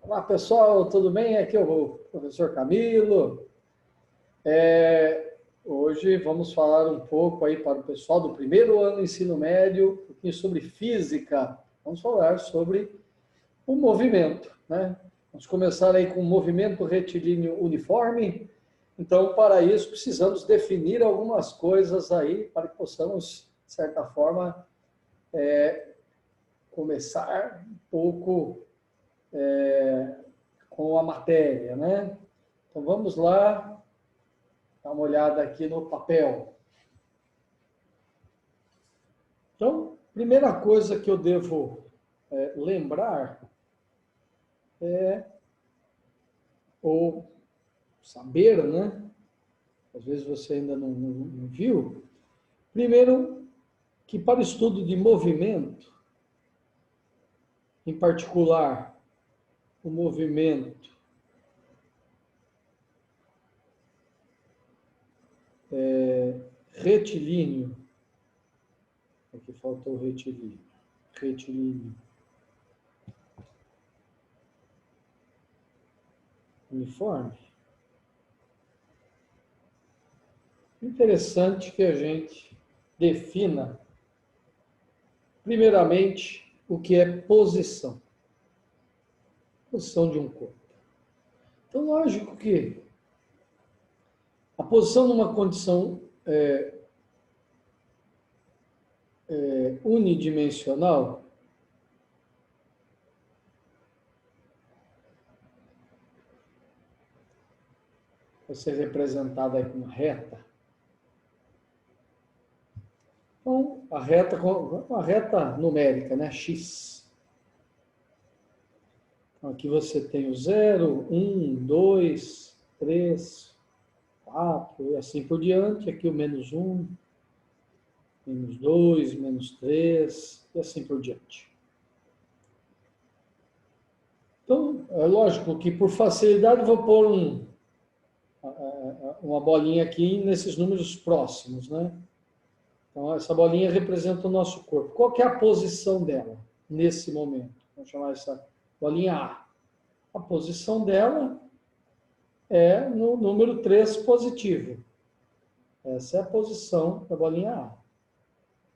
Olá pessoal, tudo bem? Aqui é o professor Camilo. Hoje vamos falar um pouco aí para o pessoal do primeiro ano do ensino médio, um pouquinho sobre física. Vamos falar sobre o movimento, né? Vamos começar aí com o movimento retilíneo uniforme. Então, para isso, precisamos definir algumas coisas aí para que possamos, de certa forma, começar um pouco com a matéria, né? Então, vamos lá, dar uma olhada aqui no papel. Então, primeira coisa que eu devo lembrar ou saber, né? Às vezes você ainda não viu. Primeiro, que para o estudo de movimento, em particular, o movimento retilíneo, aqui faltou retilíneo uniforme, interessante que a gente defina, primeiramente, o que é posição. Posição de um corpo. Então, lógico que a posição numa condição unidimensional vai ser representada aí com uma reta. Então, uma reta numérica, né? X. Então, aqui você tem o 0, 1, 2, 3, 4 e assim por diante. Aqui o menos 1, menos 2, menos 3 e assim por diante. Então, é lógico que por facilidade eu vou pôr uma bolinha aqui nesses números próximos, né? Então, essa bolinha representa o nosso corpo. Qual que é a posição dela nesse momento? Vamos chamar essa bolinha A. A posição dela é no número 3 positivo. Essa é a posição da bolinha A.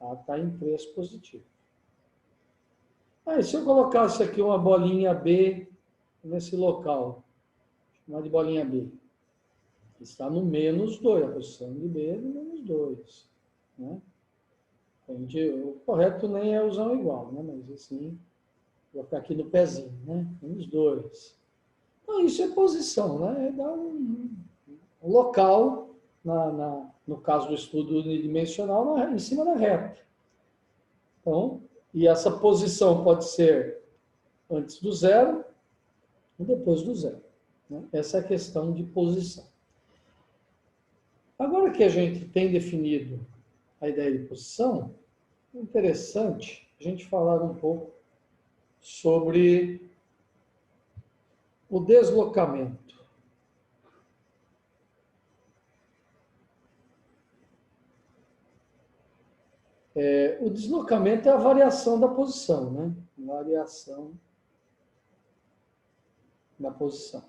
Ela está em 3 positivo. Aí, se eu colocasse aqui uma bolinha B nesse local, chamar de bolinha B, está no menos 2, a posição de B é no menos 2. Né? O correto nem é usar um igual, né? Mas assim, vou ficar aqui no pezinho, né? Menos 2. Então, isso é posição, né? É dar um local, no caso do estudo unidimensional, em cima da reta. Então, e essa posição pode ser antes do zero e depois do zero. Né? Essa é a questão de posição. Agora que a gente tem definido a ideia de posição, é interessante a gente falar um pouco sobre o deslocamento. O deslocamento é a variação da posição, né? Variação da posição.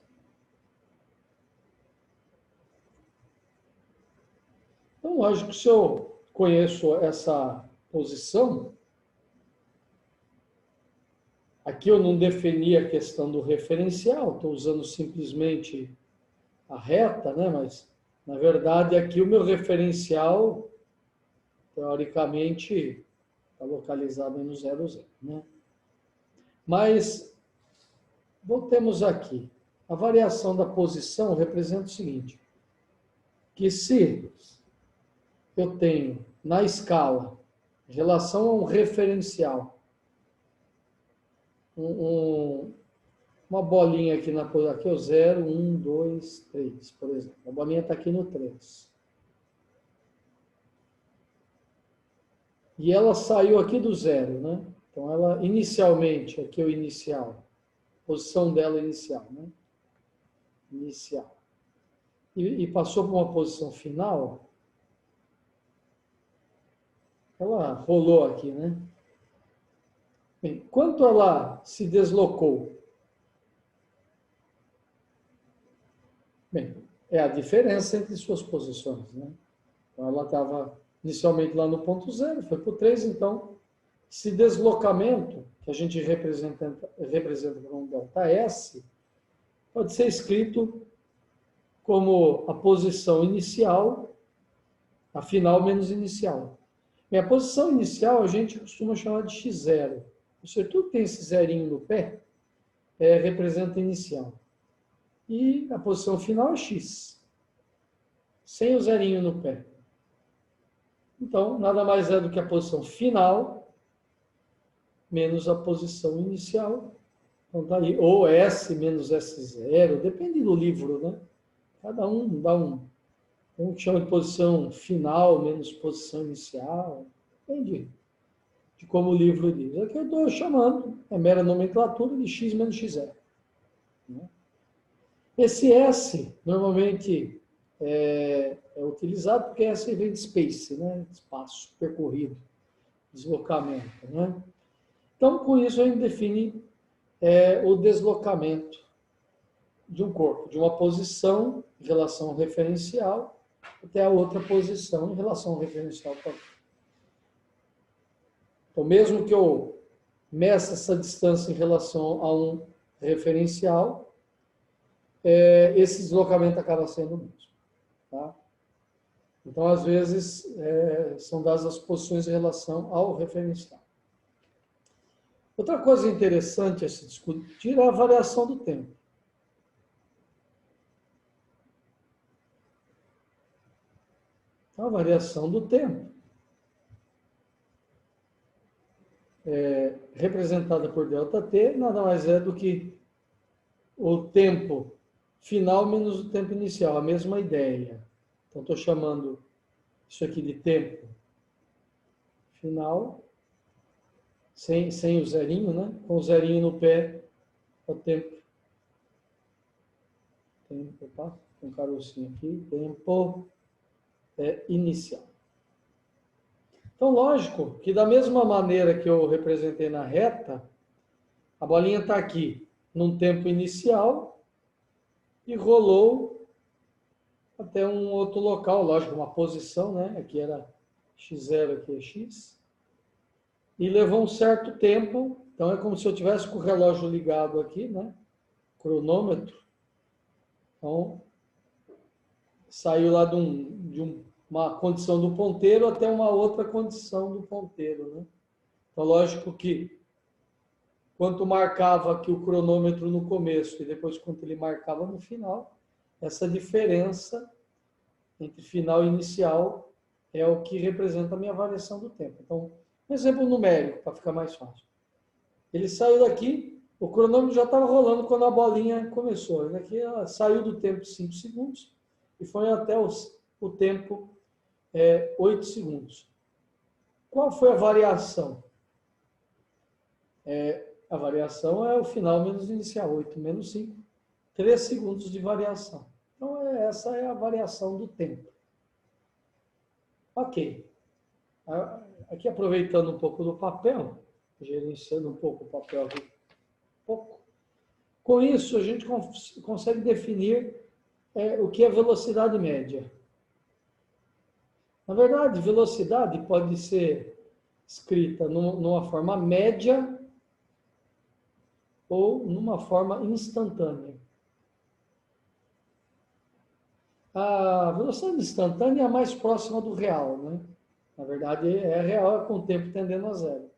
Então, lógico, se eu conheço essa posição, aqui eu não defini a questão do referencial, estou usando simplesmente a reta, né? Mas, na verdade, aqui o meu referencial, teoricamente, está localizado no 0, 0, né? Mas, voltemos aqui. A variação da posição representa o seguinte, que se eu tenho, na escala, em relação a um referencial, uma bolinha aqui aqui é o 0, 1, 2, 3, por exemplo. A bolinha está aqui no 3. E ela saiu aqui do 0, né? Então, ela inicialmente, aqui é o inicial, posição dela inicial, né? Inicial. E passou por uma posição final, ela rolou aqui, né? Bem, quanto ela se deslocou? Bem, é a diferença entre suas posições, né? Então, ela estava inicialmente lá no ponto 0, foi para o 3, então, esse deslocamento, que a gente representa por um ΔS, pode ser escrito como a posição inicial, a final menos inicial. E a posição inicial a gente costuma chamar de x0. Ou seja, tudo que tem esse zerinho no pé representa inicial. E a posição final é x, sem o zerinho no pé. Então, nada mais é do que a posição final menos a posição inicial. Então, tá aí. Ou S menos S0, depende do livro, né? Cada um dá um que chama de posição final menos posição inicial. Depende de como o livro diz. Aqui eu estou chamando, é mera nomenclatura, de x menos x0. Esse S, normalmente, é utilizado porque S vem de space, né? Espaço percorrido, deslocamento, né? Então, com isso, a gente define o deslocamento de um corpo, de uma posição em relação ao referencial até a outra posição em relação ao referencial. Então, mesmo que eu meça essa distância em relação a um referencial, esse deslocamento acaba sendo o mesmo. Tá? Então, às vezes, são dadas as posições em relação ao referencial. Outra coisa interessante a se discutir é a variação do tempo. Então, a variação do tempo representada por ΔT, nada mais é do que o tempo final menos o tempo inicial, a mesma ideia. Então, estou chamando isso aqui de tempo final, sem o zerinho, né? Com o zerinho no pé, é o tempo. Opa, tem um carocinho aqui, tempo inicial. Então, lógico que da mesma maneira que eu representei na reta, a bolinha está aqui num tempo inicial e rolou até um outro local, lógico, uma posição, né? Aqui era x0, aqui é x. E levou um certo tempo, então é como se eu tivesse com o relógio ligado aqui, né? Cronômetro. Então, saiu lá de uma condição do ponteiro até uma outra condição do ponteiro, né? Então, lógico que quanto marcava aqui o cronômetro no começo e depois quanto ele marcava no final, essa diferença entre final e inicial é o que representa a minha variação do tempo. Então, um exemplo numérico, para ficar mais fácil. Ele saiu daqui, o cronômetro já estava rolando quando a bolinha começou. Aqui ela saiu do tempo 5 segundos e foi até o tempo 8 segundos. Qual foi a variação? A variação é o final menos o inicial, 8 menos 5, 3 segundos de variação. Então, essa é a variação do tempo. Ok. Aqui, aproveitando um pouco do papel, gerenciando um pouco o papel aqui, com isso, a gente consegue definir o que é velocidade média. Na verdade, velocidade pode ser escrita numa forma média ou numa forma instantânea. A velocidade instantânea é a mais próxima do real, né? Na verdade, é real, com o tempo tendendo a zero.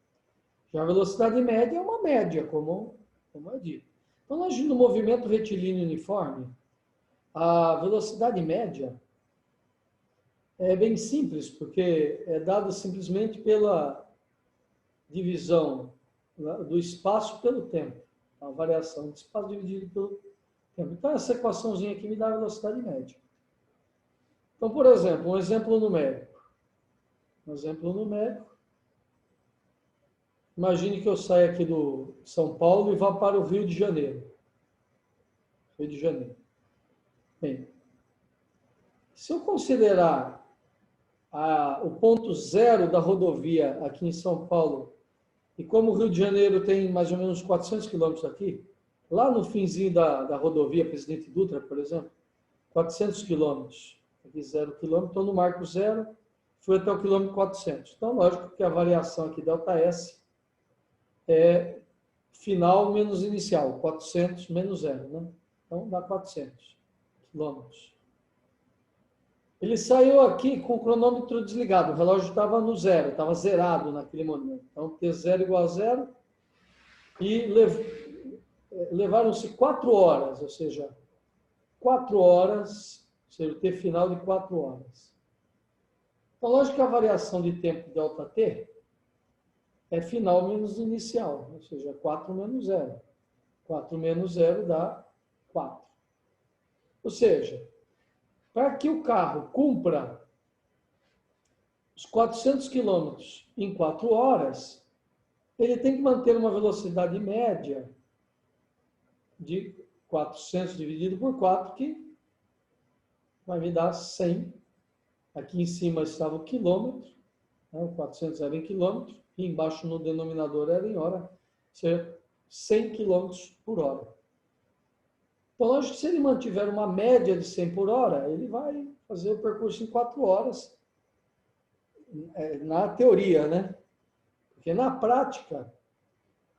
Já a velocidade média é uma média, como é dito. Então, no movimento retilíneo uniforme, a velocidade média é bem simples, porque é dada simplesmente pela divisão do espaço pelo tempo. A variação do espaço dividido pelo tempo. Então, essa equaçãozinha aqui me dá a velocidade média. Então, por exemplo, um exemplo numérico. Imagine que eu saia aqui do São Paulo e vá para o Rio de Janeiro. Bem, se eu considerar o ponto zero da rodovia aqui em São Paulo, e como o Rio de Janeiro tem mais ou menos 400 quilômetros aqui, lá no finzinho da rodovia Presidente Dutra, por exemplo, 400 quilômetros. Aqui 0 quilômetro, então no marco 0, fui até o quilômetro 400. Então, lógico que a variação aqui, ΔS, é final menos inicial, 400 menos 0, né? Então, dá 400 quilômetros. Ele saiu aqui com o cronômetro desligado, o relógio estava no 0, estava zerado naquele momento. Então, T0 igual a 0, e levaram-se 4 horas, ou seja, 4 horas, ou seja, o T final de 4 horas. Então, lógico que a variação de tempo ΔT é final menos inicial, ou seja, 4 menos 0. 4 menos 0 dá 4. Ou seja, para que o carro cumpra os 400 quilômetros em 4 horas, ele tem que manter uma velocidade média de 400 dividido por 4, que vai me dar 100. Aqui em cima estava o quilômetro, né? O 400 era em quilômetro, e embaixo no denominador era em hora, ou seja, 100 quilômetros por hora. Então, lógico que se ele mantiver uma média de 100 por hora, ele vai fazer o percurso em 4 horas, na teoria, né? Porque na prática,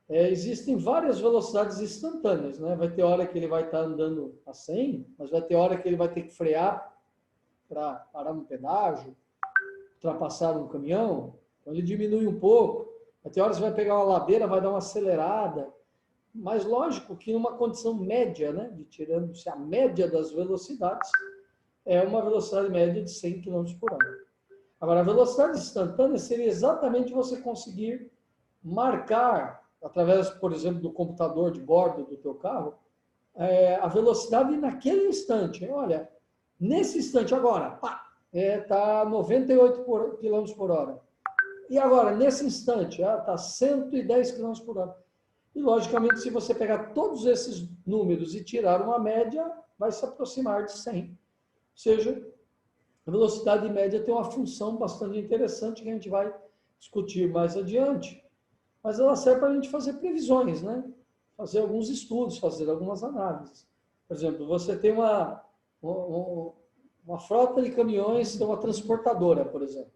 existem várias velocidades instantâneas, né? Vai ter hora que ele vai estar andando a 100, mas vai ter hora que ele vai ter que frear para parar no pedágio, ultrapassar um caminhão, então ele diminui um pouco. Vai ter horas que vai pegar uma ladeira, vai dar uma acelerada. Mas lógico que numa condição média, né, de tirando-se a média das velocidades, é uma velocidade média de 100 km por hora. Agora, a velocidade instantânea seria exatamente você conseguir marcar, através, por exemplo, do computador de bordo do teu carro, a velocidade naquele instante. Olha, nesse instante agora, pá, está 98 km por hora. E agora, nesse instante, está 110 km por hora. E, logicamente, se você pegar todos esses números e tirar uma média, vai se aproximar de 100. Ou seja, a velocidade média tem uma função bastante interessante que a gente vai discutir mais adiante. Mas ela serve para a gente fazer previsões, né? Fazer alguns estudos, fazer algumas análises. Por exemplo, você tem uma frota de caminhões, tem uma transportadora, por exemplo.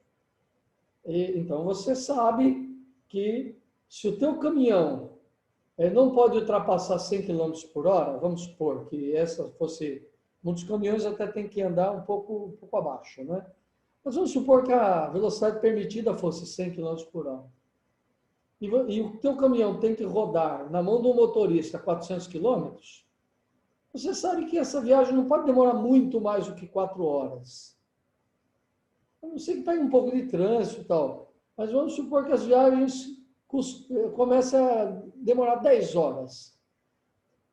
Então, você sabe que se o teu caminhão não pode ultrapassar 100 km por hora, vamos supor que essa fosse... Muitos caminhões até tem que andar um pouco abaixo, né? Mas vamos supor que a velocidade permitida fosse 100 km por hora. E o teu caminhão tem que rodar na mão do motorista 400 km, você sabe que essa viagem não pode demorar muito mais do que 4 horas. Eu não sei que pegue um pouco de trânsito e tal, mas vamos supor que as viagens começam a demorar 10 horas.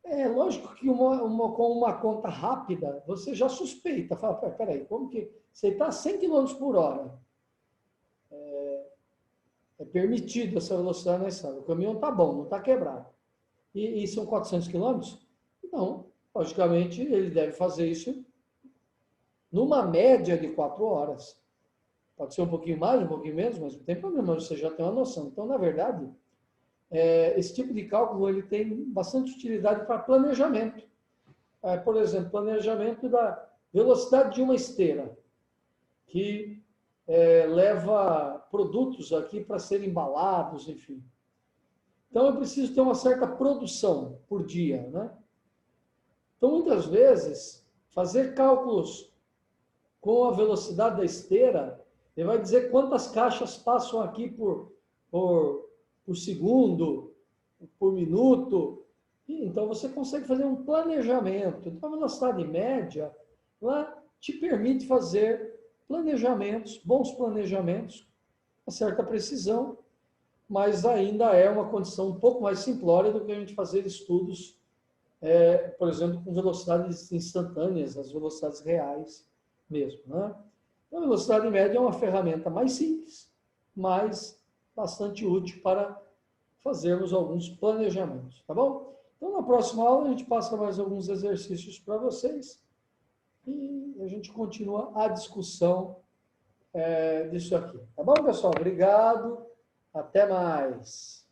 É lógico que com uma conta rápida, você já suspeita. Fala, peraí, como que você está a 100 km por hora? É permitido essa velocidade na estrada. O caminhão está bom, não está quebrado. E são 400 km? Não. Logicamente, ele deve fazer isso numa média de 4 horas. Pode ser um pouquinho mais, um pouquinho menos, mas não tem problema, você já tem uma noção. Então, na verdade, esse tipo de cálculo ele tem bastante utilidade para planejamento. Por exemplo, planejamento da velocidade de uma esteira, que leva produtos aqui para serem embalados, enfim. Então, eu preciso ter uma certa produção por dia, né? Então, muitas vezes, fazer cálculos com a velocidade da esteira, ele vai dizer quantas caixas passam aqui por segundo, por minuto. Então, você consegue fazer um planejamento. Então, a velocidade média, ela te permite fazer planejamentos, bons planejamentos, com certa precisão, mas ainda é uma condição um pouco mais simplória do que a gente fazer estudos, por exemplo, com velocidades instantâneas, as velocidades reais mesmo, né? Então, a velocidade média é uma ferramenta mais simples, mas bastante útil para fazermos alguns planejamentos, tá bom? Então, na próxima aula, a gente passa mais alguns exercícios para vocês e a gente continua a discussão disso aqui. Tá bom, pessoal? Obrigado. Até mais.